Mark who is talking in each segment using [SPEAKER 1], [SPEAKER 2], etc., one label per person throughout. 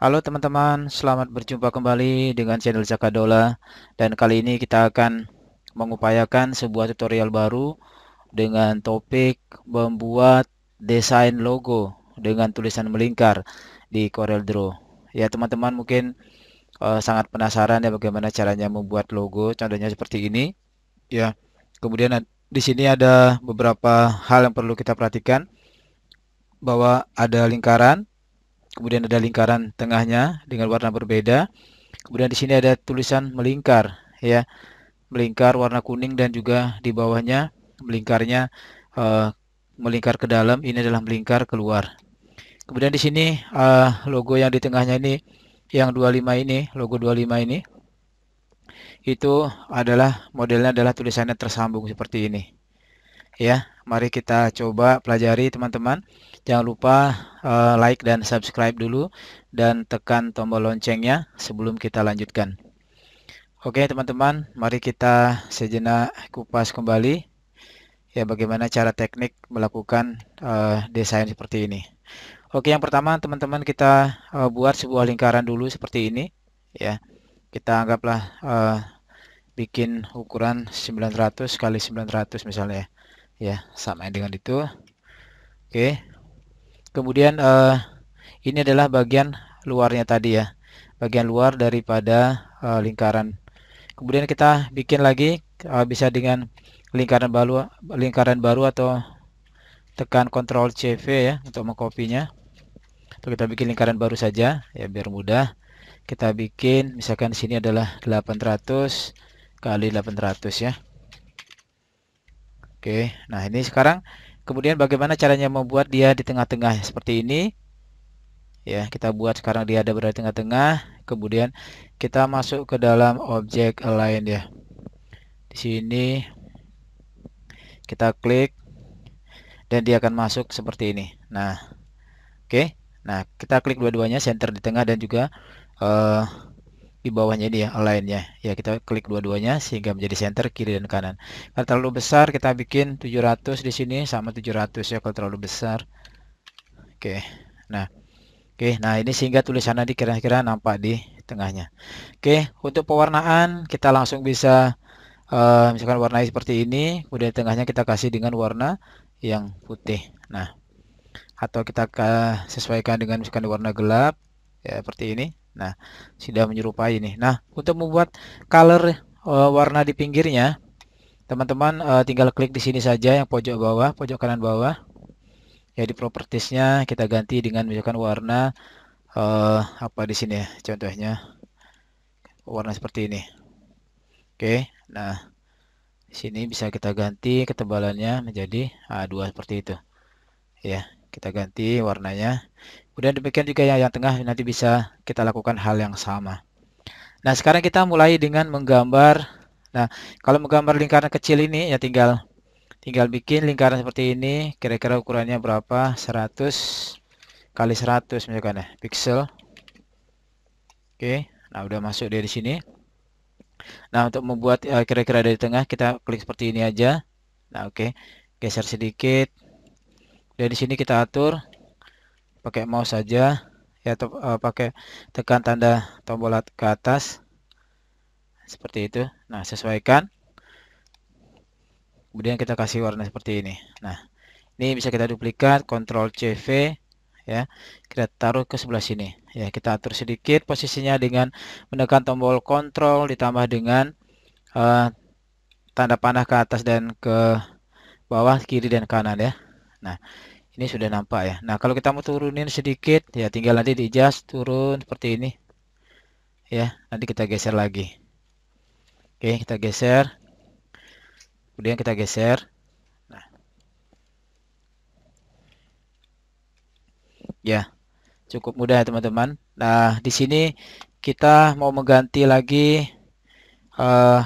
[SPEAKER 1] Halo teman-teman, selamat berjumpa kembali dengan channel Zakadola. Dan kali ini kita akan mengupayakan sebuah tutorial baru dengan topik membuat desain logo dengan tulisan melingkar di CorelDRAW. Ya teman-teman mungkin sangat penasaran ya bagaimana caranya membuat logo, contohnya seperti ini. Ya, kemudian di sini ada beberapa hal yang perlu kita perhatikan bahwa ada lingkaran. Kemudian ada lingkaran tengahnya dengan warna berbeda. Kemudian di sini ada tulisan melingkar, ya, melingkar warna kuning dan juga di bawahnya melingkarnya eh, melingkar ke dalam. Ini adalah melingkar keluar. Kemudian di sini logo yang di tengahnya ini, yang 25 ini, logo 25 ini, itu adalah modelnya adalah tulisannya tersambung seperti ini. Ya, mari kita coba pelajari teman-teman. Jangan lupa like dan subscribe dulu dan tekan tombol loncengnya sebelum kita lanjutkan. Oke teman-teman, mari kita sejenak kupas kembali ya bagaimana cara teknik melakukan desain seperti ini. Oke, yang pertama teman-teman kita buat sebuah lingkaran dulu seperti ini ya. Kita anggaplah bikin ukuran 900 kali 900 misalnya ya, sama dengan itu. Oke. Kemudian ini adalah bagian luarnya tadi ya. Bagian luar daripada lingkaran. Kemudian kita bikin lagi bisa dengan lingkaran baru atau tekan Ctrl CV ya untuk mengkopinya. Atau kita bikin lingkaran baru saja ya biar mudah. Kita bikin misalkan di sini adalah 800 kali 800 ya. Oke, nah ini sekarang kemudian bagaimana caranya membuat dia di tengah-tengah seperti ini? Ya, kita buat sekarang dia ada berada di tengah-tengah. Kemudian kita masuk ke dalam objek align ya. Di sini kita klik dan dia akan masuk seperti ini. Nah, oke. Nah, kita klik dua-duanya, center di tengah dan juga eh, di bawahnya ini ya, align-nya. Ya, kita klik dua-duanya sehingga menjadi center kiri dan kanan. Kalau terlalu besar kita bikin 700 di sini sama 700 ya kalau terlalu besar. Oke. Nah, nah ini sehingga tulisan nanti kira-kira nampak di tengahnya. Oke, untuk pewarnaan kita langsung bisa misalkan warnanya seperti ini, kemudian tengahnya kita kasih dengan warna yang putih. Nah, atau kita sesuaikan dengan misalkan warna gelap ya seperti ini. Nah, sudah menyerupai ini. Nah, untuk membuat color warna di pinggirnya, teman-teman tinggal klik di sini saja yang pojok bawah, pojok kanan bawah. Ya di propertiesnya kita ganti dengan misalkan warna apa di sini ya, contohnya warna seperti ini. Oke, nah di sini bisa kita ganti ketebalannya menjadi A2 seperti itu. Ya, kita ganti warnanya. Kemudian demikian juga yang tengah nanti bisa kita lakukan hal yang sama. Nah, sekarang kita mulai dengan menggambar. Nah, kalau menggambar lingkaran kecil ini ya tinggal bikin lingkaran seperti ini. Kira-kira ukurannya berapa? 100 kali 100 misalkan ya, pixel. Oke, nah udah masuk dari sini. Nah, untuk membuat kira-kira dari tengah kita klik seperti ini aja. Nah, oke. Geser sedikit. Dan di sini kita atur pakai mouse saja ya atau pakai tekan tanda tombol ke atas seperti itu. Nah, sesuaikan. Kemudian kita kasih warna seperti ini. Nah, ini bisa kita duplikat, Ctrl CV ya. Kita taruh ke sebelah sini. Ya, kita atur sedikit posisinya dengan menekan tombol Ctrl ditambah dengan uh, tanda panah ke atas dan ke bawah, kiri dan kanan ya. Nah, ini sudah nampak ya. Nah, kalau kita mau turunin sedikit ya tinggal nanti di adjust turun seperti ini. Ya, nanti kita geser lagi. Oke, kita geser. Kemudian kita geser. Nah, ya, cukup mudah ya teman-teman. Nah, di sini kita mau mengganti lagi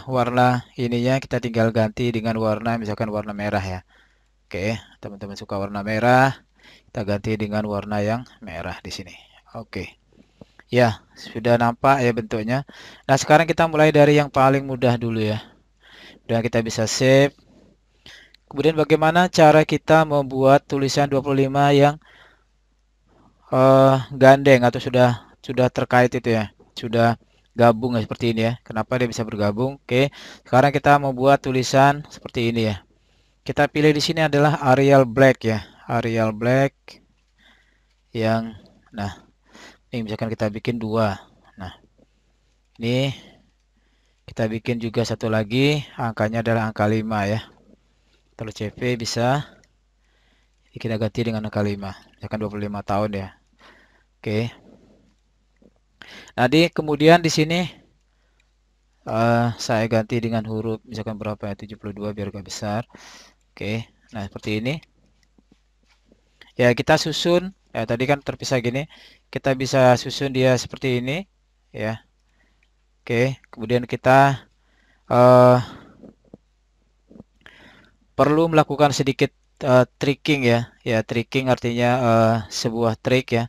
[SPEAKER 1] warna ininya, kita tinggal ganti dengan warna misalkan warna merah ya. Oke, teman-teman suka warna merah, kita ganti dengan warna yang merah di sini. Oke. Ya, sudah nampak ya bentuknya. Nah, sekarang kita mulai dari yang paling mudah dulu ya. Dan kita bisa save. Kemudian bagaimana cara kita membuat tulisan 25 yang gandeng atau sudah sudah terkait itu ya, sudah gabung ya seperti ini ya. Kenapa dia bisa bergabung? Oke, sekarang kita mau buat tulisan seperti ini ya. Kita pilih di sini adalah Arial Black ya, Arial Black yang, nah ini misalkan kita bikin dua. Nah ini kita bikin juga satu lagi, angkanya adalah angka 5 ya. Kalau CV bisa kita ganti dengan angka 5, misalkan 25 tahun ya. Oke. Nanti kemudian di sini saya ganti dengan huruf misalkan berapa ya, 72 biar agak besar. Oke. Nah, seperti ini. Ya, kita susun. Ya, tadi kan terpisah gini. Kita bisa susun dia seperti ini ya. Oke, kemudian kita uh, perlu melakukan sedikit tricking ya. Ya, tricking artinya sebuah trik ya.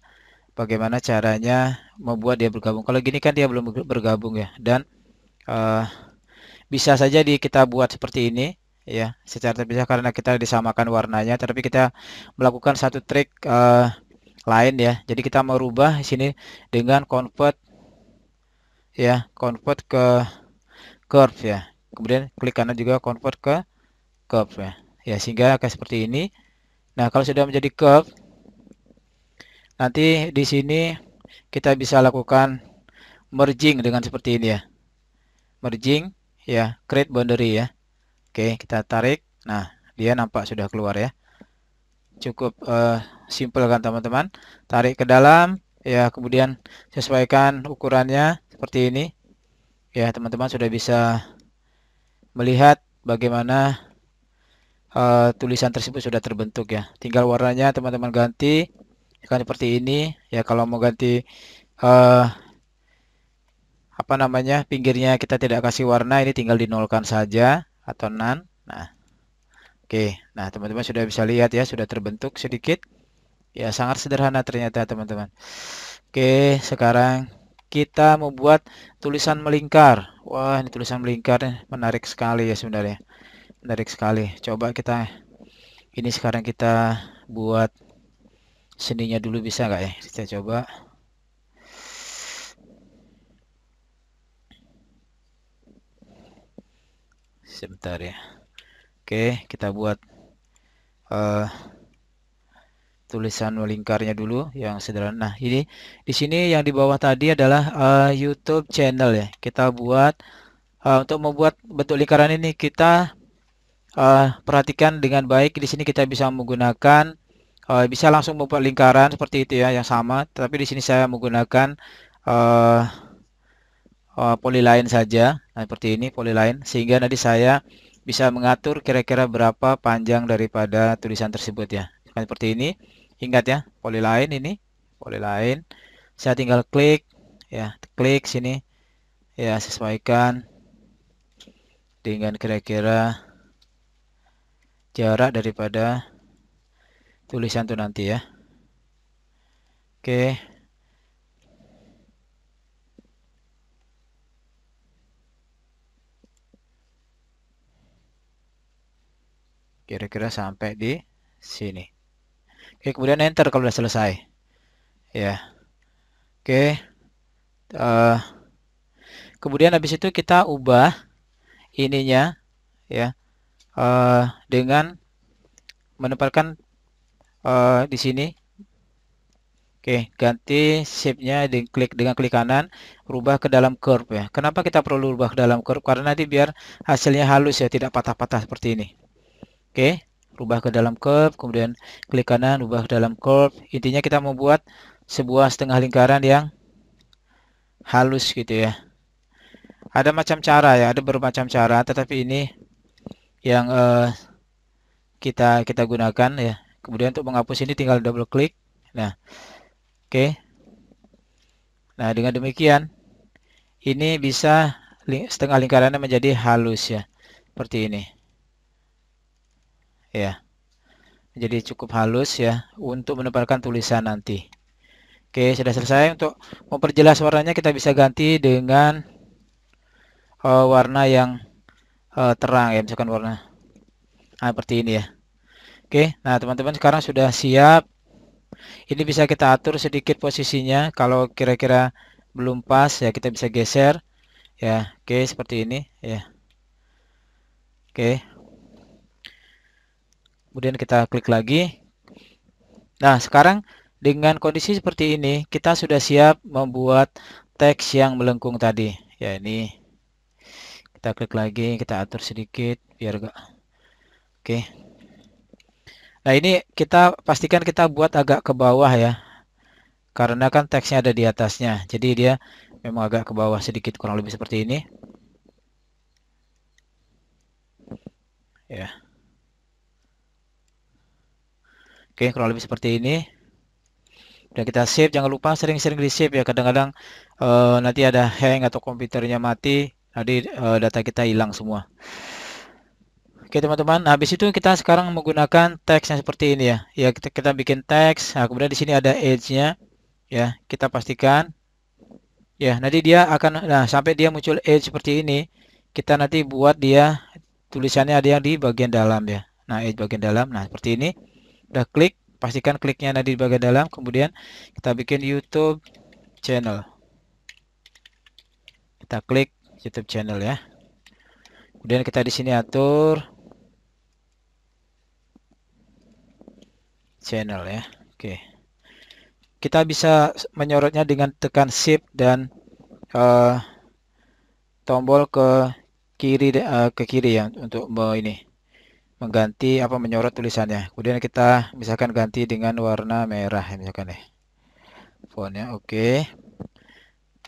[SPEAKER 1] Bagaimana caranya membuat dia bergabung. Kalau gini kan dia belum bergabung ya. Dan uh, bisa saja kita buat seperti ini ya, secara terpisah karena kita disamakan warnanya. Tapi kita melakukan satu trik lain ya. Jadi kita merubah sini dengan convert ya, convert ke curve ya. Kemudian klik kanan juga convert ke curve ya. Ya, sehingga kayak seperti ini. Nah, kalau sudah menjadi curve, nanti di sini kita bisa lakukan merging dengan seperti ini ya. Merging ya, create boundary ya. Oke, kita tarik. Nah, dia nampak sudah keluar ya. Cukup simple kan teman-teman. Tarik ke dalam ya, kemudian sesuaikan ukurannya seperti ini. Ya, teman-teman sudah bisa melihat bagaimana tulisan tersebut sudah terbentuk ya. Tinggal warnanya teman-teman ganti kan seperti ini ya. Kalau mau ganti apa namanya, pinggirnya kita tidak kasih warna, ini tinggal dinolkan saja atau none. Nah, oke. Nah, teman-teman sudah bisa lihat ya, sudah terbentuk sedikit. Ya, sangat sederhana ternyata teman-teman. Oke, sekarang kita membuat tulisan melingkar. Wah, ini tulisan melingkar menarik sekali ya sebenarnya. Menarik sekali. Coba kita, ini sekarang kita buat seninya dulu, bisa nggak ya? Kita coba. Sebentar ya. Oke, kita buat tulisan melingkarnya dulu yang sederhana. Nah, ini di sini yang di bawah tadi adalah YouTube channel ya. Kita buat untuk membuat bentuk lingkaran ini kita perhatikan dengan baik. Di sini kita bisa menggunakan bisa langsung membuat lingkaran seperti itu ya, yang sama. Tapi di sini saya menggunakan uh, polyline saja. Nah, seperti ini polyline, sehingga nanti saya bisa mengatur kira-kira berapa panjang daripada tulisan tersebut ya. Seperti ini. Ingat ya, polyline ini, polyline. Saya tinggal klik ya, klik sini ya, sesuaikan dengan kira-kira jarak daripada tulisan itu nanti ya. Oke. Kira-kira sampai di sini. Oke, kemudian enter kalau sudah selesai. Ya. Oke. Kemudian habis itu kita ubah ininya ya, dengan menempatkan di sini. Oke, ganti shape-nya dengan klik kanan, rubah ke dalam curve ya. Kenapa kita perlu rubah ke dalam curve? Karena nanti biar hasilnya halus ya, tidak patah-patah seperti ini. Oke, rubah ke dalam curve, kemudian klik kanan, rubah ke dalam curve. Intinya kita membuat sebuah setengah lingkaran yang halus gitu ya. Ada macam cara ya, ada bermacam cara, tetapi ini yang kita gunakan ya. Kemudian untuk menghapus ini tinggal double klik. Nah, oke. Nah, dengan demikian ini bisa setengah lingkarannya menjadi halus ya. Seperti ini. Ya. Jadi cukup halus ya untuk menempelkan tulisan nanti. Oke, sudah selesai. Untuk memperjelas warnanya kita bisa ganti dengan warna yang terang ya, misalkan warna seperti ini ya. Oke, nah teman-teman sekarang sudah siap Ini bisa kita atur sedikit posisinya. Kalau kira-kira belum pas ya kita bisa geser ya. Oke, seperti ini ya. Oke. Kemudian kita klik lagi. Nah, sekarang dengan kondisi seperti ini, kita sudah siap membuat teks yang melengkung tadi. Ya, ini kita klik lagi, kita atur sedikit biar gak. Oke. Nah, ini kita pastikan kita buat agak ke bawah ya. Karena kan teksnya ada di atasnya. Jadi dia memang agak ke bawah sedikit, kurang lebih seperti ini. Ya. Oke, kurang lebih seperti ini. Dan kita save, jangan lupa sering-sering di save ya. Kadang-kadang nanti ada hang atau komputernya mati, nanti data kita hilang semua. Oke teman-teman, habis itu kita sekarang menggunakan teks yang seperti ini ya. Ya kita bikin teks. Nah, kemudian di sini ada edge-nya ya. Kita pastikan ya. Nanti dia akan, nah sampai dia muncul edge seperti ini, kita nanti buat dia tulisannya ada yang di bagian dalam ya. Nah edge bagian dalam. Nah seperti ini. Udah klik, pastikan kliknya nanti di bagian dalam. Kemudian kita bikin YouTube channel. Kita klik YouTube channel ya. Kemudian kita di sini atur channel ya. Oke. Kita bisa menyorotnya dengan tekan Shift dan tombol ke kiri ya untuk ini mengganti apa menyorot tulisannya. Kemudian kita misalkan ganti dengan warna merah misalkan ya. Fontnya oke.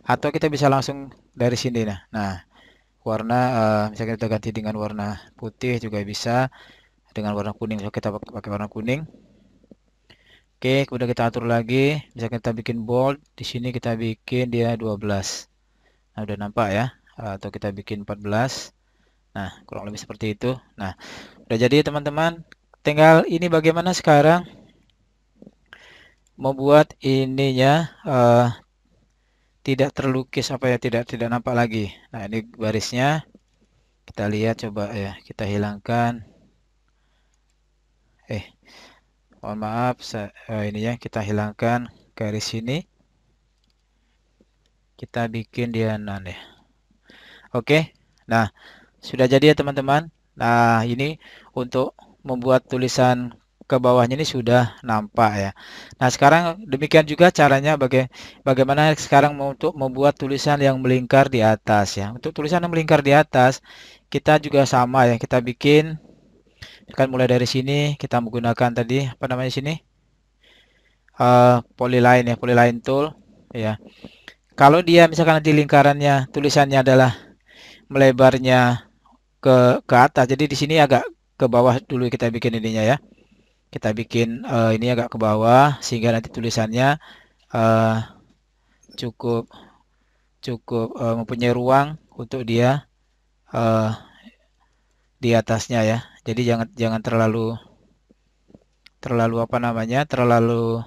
[SPEAKER 1] Atau kita bisa langsung dari sini nah. Warna misalkan kita ganti dengan warna putih juga bisa, dengan warna kuning so kita pakai warna kuning. Oke, kemudian kita atur lagi, misalkan kita bikin bold, di sini kita bikin dia 12. Nah, udah nampak ya. Atau kita bikin 14. Nah, kurang lebih seperti itu. Nah, udah jadi teman-teman. Tinggal ini bagaimana sekarang membuat ininya tidak terlukis apa ya, tidak nampak lagi. Nah, ini barisnya kita lihat coba ya, kita hilangkan. Mohon maaf, ini ya kita hilangkan garis ini. Kita bikin dia none ya. Oke. Nah, sudah jadi ya teman-teman. Nah, ini untuk membuat tulisan ke bawahnya ini sudah nampak ya. Nah, sekarang demikian juga caranya bagaimana sekarang untuk membuat tulisan yang melingkar di atas ya. Untuk tulisan yang melingkar di atas, kita juga sama ya. Kita bikin kan mulai dari sini kita menggunakan tadi apa namanya sini? Polyline ya, polyline tool ya. Kalau dia misalkan nanti lingkarannya tulisannya adalah melebarnya ke atas, jadi di sini agak ke bawah dulu kita bikin ininya ya. Kita bikin ini agak ke bawah sehingga nanti tulisannya uh, cukup cukup mempunyai ruang untuk dia uh, di atasnya ya. Jadi jangan jangan terlalu apa namanya terlalu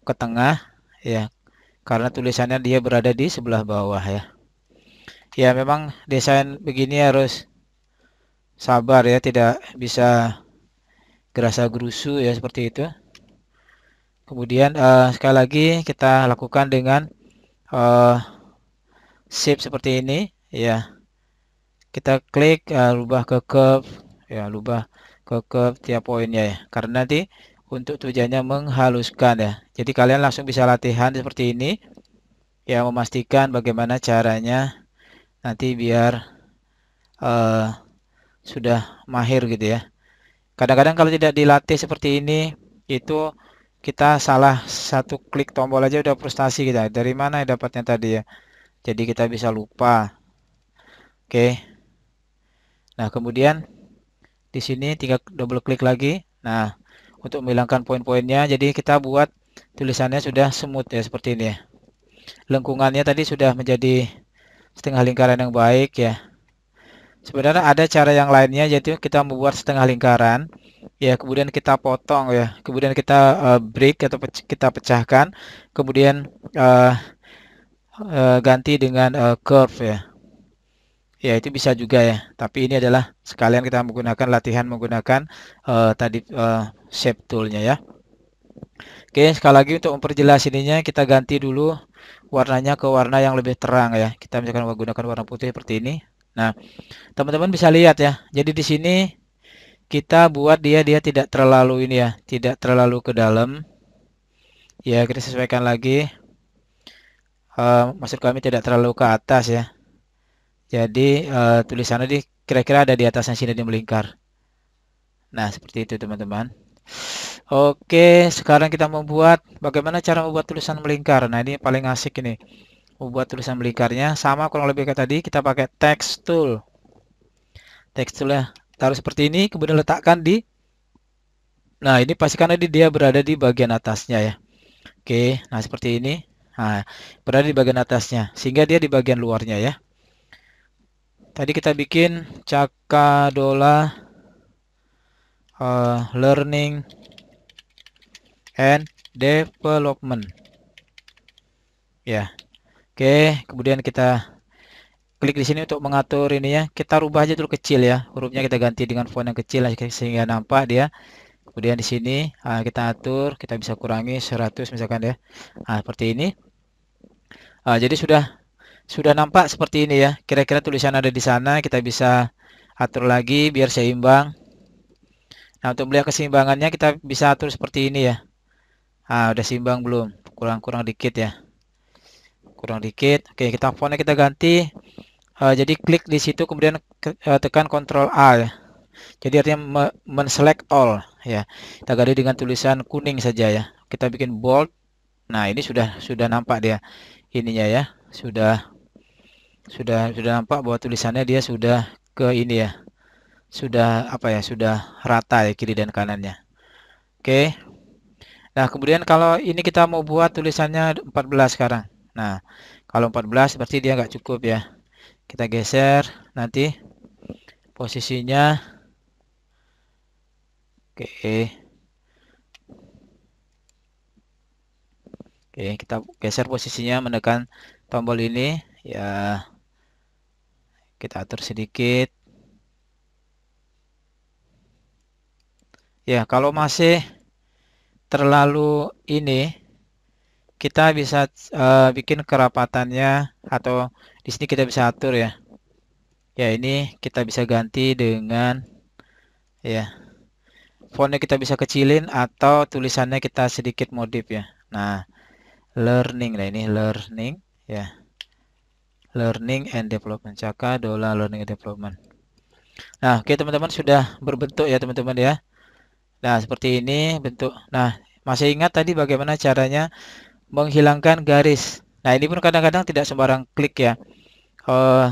[SPEAKER 1] ke tengah ya, karena tulisannya dia berada di sebelah bawah ya. Ya memang desain begini harus sabar ya, tidak bisa gerasa gerusu ya seperti itu. Kemudian sekali lagi kita lakukan dengan shape seperti ini ya. Kita klik rubah ke curve ya, rubah ke curve tiap poinnya ya. Karena nanti untuk tujuannya menghaluskan ya. Jadi kalian langsung bisa latihan seperti ini ya, memastikan bagaimana caranya nanti biar sudah mahir gitu ya. Kadang-kadang kalau tidak dilatih seperti ini, itu kita salah satu klik tombol aja udah frustasi kita. Dari mana ya dapatnya tadi ya? Jadi kita bisa lupa. Oke. Nah, kemudian di sini tinggal double klik lagi. Nah, untuk menghilangkan poin-poinnya, jadi kita buat tulisannya sudah smooth ya seperti ini ya. Lengkungannya tadi sudah menjadi setengah lingkaran yang baik ya. Sebenarnya ada cara yang lainnya, yaitu kita membuat setengah lingkaran ya, kemudian kita potong ya, kemudian kita break atau kita pecahkan, kemudian ganti dengan curve ya. Ya itu bisa juga ya, tapi ini adalah sekalian kita menggunakan latihan menggunakan tadi shape toolnya ya. Oke, sekali lagi untuk memperjelas ininya kita ganti dulu warnanya ke warna yang lebih terang ya. Kita misalkan menggunakan warna putih seperti ini. Nah, teman-teman bisa lihat ya. Jadi di sini kita buat dia tidak terlalu ini ya, tidak terlalu ke dalam. Ya, kita sesuaikan lagi. Maksud kami tidak terlalu ke atas ya. Jadi tulisannya di kira-kira ada di atasnya sini di melingkar. Nah, seperti itu teman-teman. Oke, sekarang kita membuat bagaimana cara membuat tulisan melingkar. Nah, ini paling asik ini. Membuat tulisan melingkarnya sama kurang lebih kayak tadi, kita pakai text tool. Text toolnya taruh seperti ini, kemudian letakkan di. Nah, ini pastikan dia berada di bagian atasnya ya. Oke, nah seperti ini. Nah, berada di bagian atasnya, sehingga dia di bagian luarnya ya. Tadi kita bikin Cakadola Learning and Development. Ya, oke. Kemudian kita klik di sini untuk mengatur ini ya. Kita rubah aja dulu kecil ya. Hurufnya kita ganti dengan font yang kecil sehingga nampak dia. Kemudian di sini kita atur, kita bisa kurangi 100 misalkan ya. Nah, seperti ini. Jadi sudah nampak seperti ini ya. Kira-kira tulisan ada di sana, kita bisa atur lagi biar seimbang. Nah, untuk melihat keseimbangannya kita bisa atur seperti ini ya. Udah seimbang belum? Kurang-kurang dikit ya. Kurang dikit. Oke, fontnya kita ganti. Jadi klik di situ kemudian tekan Ctrl A ya. Jadi artinya men-select all ya. Kita ganti dengan tulisan kuning saja ya. Kita bikin bold. Nah, ini sudah nampak dia ininya ya. Sudah nampak bahwa tulisannya dia sudah ke ini ya. Sudah apa ya? Sudah rata ya kiri dan kanannya. Oke. Nah, kemudian kalau ini kita mau buat tulisannya 14 sekarang. Nah, kalau 14 berarti dia nggak cukup ya. Kita geser nanti posisinya. Oke. Oke, kita geser posisinya menekan tombol ini. Ya, kita atur sedikit. Ya, kalau masih terlalu ini, kita bisa bikin kerapatannya atau di sini kita bisa atur ya. Ya, ini kita bisa ganti dengan ya fontnya kita bisa kecilin atau tulisannya kita sedikit modif ya. Nah, learning nah ini learning ya. Learning and development. Cakadola learning and development. Nah, oke teman-teman sudah berbentuk ya teman-teman ya. Nah, seperti ini bentuk. Nah, masih ingat tadi bagaimana caranya menghilangkan garis. Nah, ini pun kadang-kadang tidak sembarang klik ya. Eh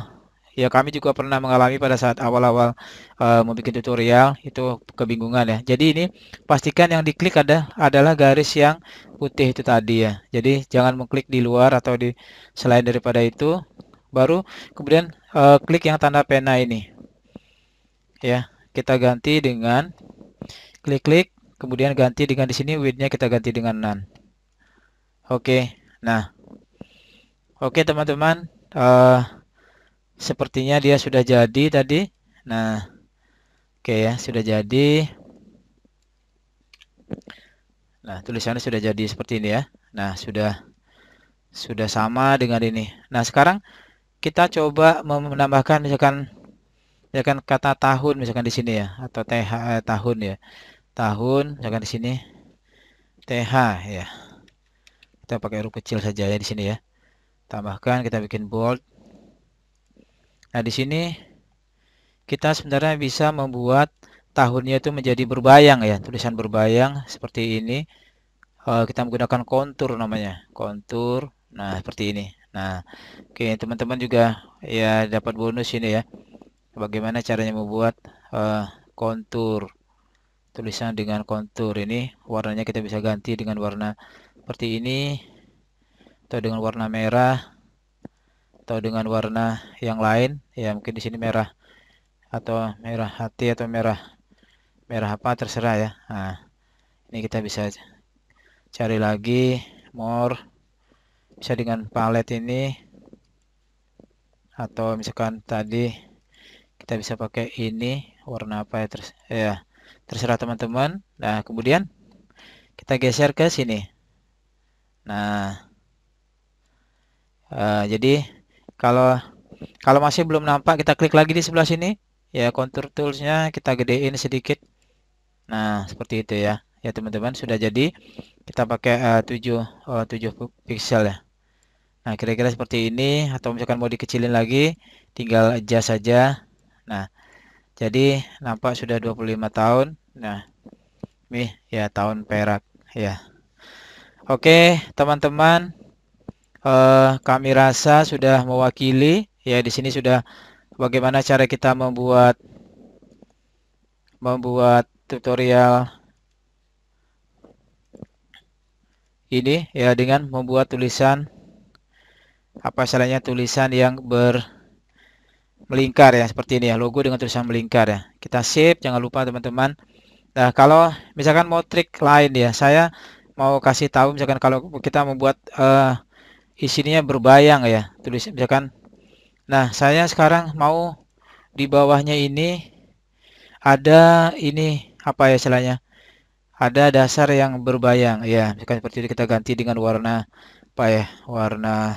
[SPEAKER 1] Ya kami juga pernah mengalami pada saat awal-awal membuat tutorial itu kebingungan ya. Jadi ini pastikan yang diklik adalah garis yang putih itu tadi ya. Jadi jangan mengklik di luar atau di selain daripada itu. Baru kemudian klik yang tanda pena ini. Ya, kita ganti dengan klik-klik, kemudian ganti dengan di sini width-nya kita ganti dengan none. Oke. Nah, oke teman-teman. Sepertinya dia sudah jadi tadi. Nah, oke ya, sudah jadi. Nah, tulisannya sudah jadi seperti ini ya. Nah, sudah sama dengan ini. Nah, sekarang kita coba menambahkan misalkan kata tahun misalkan di sini ya atau tahun ya. Tahun misalkan di sini TH ya. Kita pakai huruf kecil saja ya di sini ya. Tambahkan kita bikin bold. Nah, di sini kita sebenarnya bisa membuat tahunnya itu menjadi berbayang ya, tulisan berbayang seperti ini. Kita menggunakan kontur namanya, kontur. Nah, seperti ini. Nah, oke teman-teman juga ya dapat bonus ini ya. Bagaimana caranya membuat kontur tulisan dengan kontur ini. Warnanya kita bisa ganti dengan warna seperti ini atau dengan warna merah atau dengan warna yang lain. Ya, mungkin di sini merah atau merah hati atau merah apa terserah ya. Nah, ini kita bisa cari lagi more, bisa dengan palet ini atau misalkan tadi kita bisa pakai ini warna apa ya, terserah teman-teman. Nah, kemudian Kita geser ke sini. Nah, jadi kalau kalau masih belum nampak, kita klik lagi di sebelah sini. Ya, contour toolsnya kita gedein sedikit. Nah, seperti itu ya. Ya teman-teman, sudah jadi. Kita pakai 7 pixel ya. Nah, kira-kira seperti ini. Atau misalkan mau dikecilin lagi, tinggal adjust saja. Nah, jadi nampak sudah 25 tahun. Nah, ini ya tahun perak ya. Oke, teman-teman, kami rasa sudah mewakili ya di sini sudah bagaimana cara kita membuat tutorial ini ya dengan membuat tulisan apa istilahnya tulisan yang melingkar ya seperti ini ya, logo dengan tulisan melingkar ya. Kita save, jangan lupa teman-teman. Nah, kalau misalkan mau trik lain ya, saya mau kasih tahu misalkan kalau kita membuat isinya berbayang ya, tulis misalkan. Nah, saya sekarang mau di bawahnya ini ada ini apa ya istilahnya? Ada dasar yang berbayang ya, misalkan seperti itu kita ganti dengan warna apa ya? Warna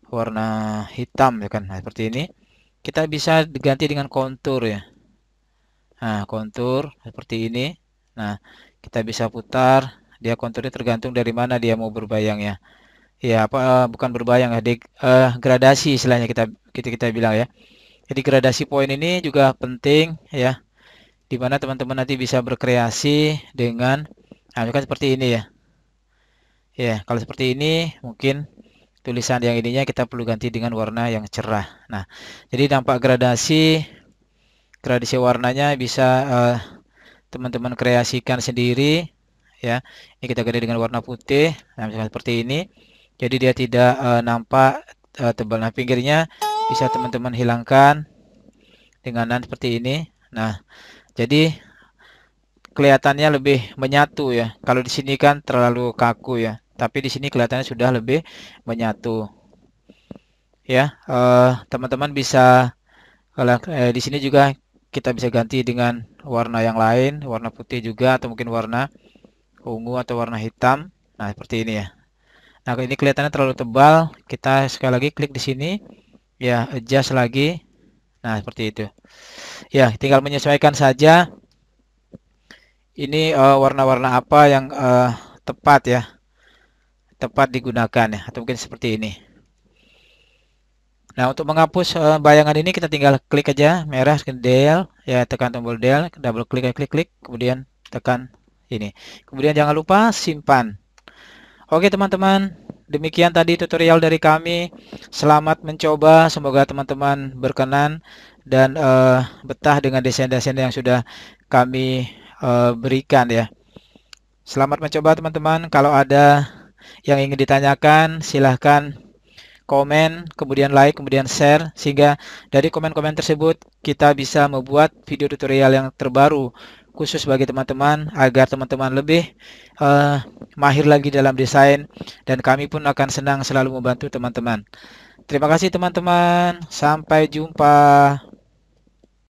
[SPEAKER 1] warna hitam ya kan. Nah, seperti ini. Kita bisa diganti dengan kontur ya. Nah, kontur seperti ini. Nah, kita bisa putar. Dia konturnya tergantung dari mana dia mau berbayang ya. Ya, apa bukan berbayang ya, gradasi istilahnya kita bilang ya. Jadi gradasi poin ini juga penting ya, di mana teman-teman nanti bisa berkreasi dengan nah, misalkan seperti ini ya. Ya, kalau seperti ini mungkin tulisan yang ininya kita perlu ganti dengan warna yang cerah. Nah, jadi dampak gradasi warnanya bisa teman-teman kreasikan sendiri ya. Ini kita ganti dengan warna putih. Nah, misalkan seperti ini. Jadi dia tidak nampak tebal. Nah, pinggirnya bisa teman-teman hilangkan dengan seperti ini. Nah, jadi kelihatannya lebih menyatu ya. Kalau di sini kan terlalu kaku ya. Tapi di sini kelihatannya sudah lebih menyatu. Ya, teman-teman bisa di sini juga kita bisa ganti dengan warna yang lain, warna putih juga atau mungkin warna ungu atau warna hitam. Nah, seperti ini ya. Nah, ini kelihatannya terlalu tebal. Kita sekali lagi klik di sini, ya adjust lagi. Nah, seperti itu. Ya, tinggal menyesuaikan saja. Ini warna-warna apa yang tepat ya, tepat digunakan ya, atau mungkin seperti ini. Nah, untuk menghapus bayangan ini kita tinggal klik aja merah del, ya tekan tombol del, double klik, klik, klik, kemudian tekan ini. Kemudian jangan lupa simpan. Oke teman-teman, demikian tadi tutorial dari kami. Selamat mencoba, semoga teman-teman berkenan dan betah dengan desain-desain yang sudah kami berikan ya. Selamat mencoba teman-teman. Kalau ada yang ingin ditanyakan, silahkan komen, kemudian like, kemudian share, sehingga dari komen-komen tersebut kita bisa membuat video tutorial yang terbaru khusus bagi teman-teman agar teman-teman lebih mahir lagi dalam desain dan kami pun akan senang selalu membantu teman-teman. Terima kasih teman-teman, sampai jumpa.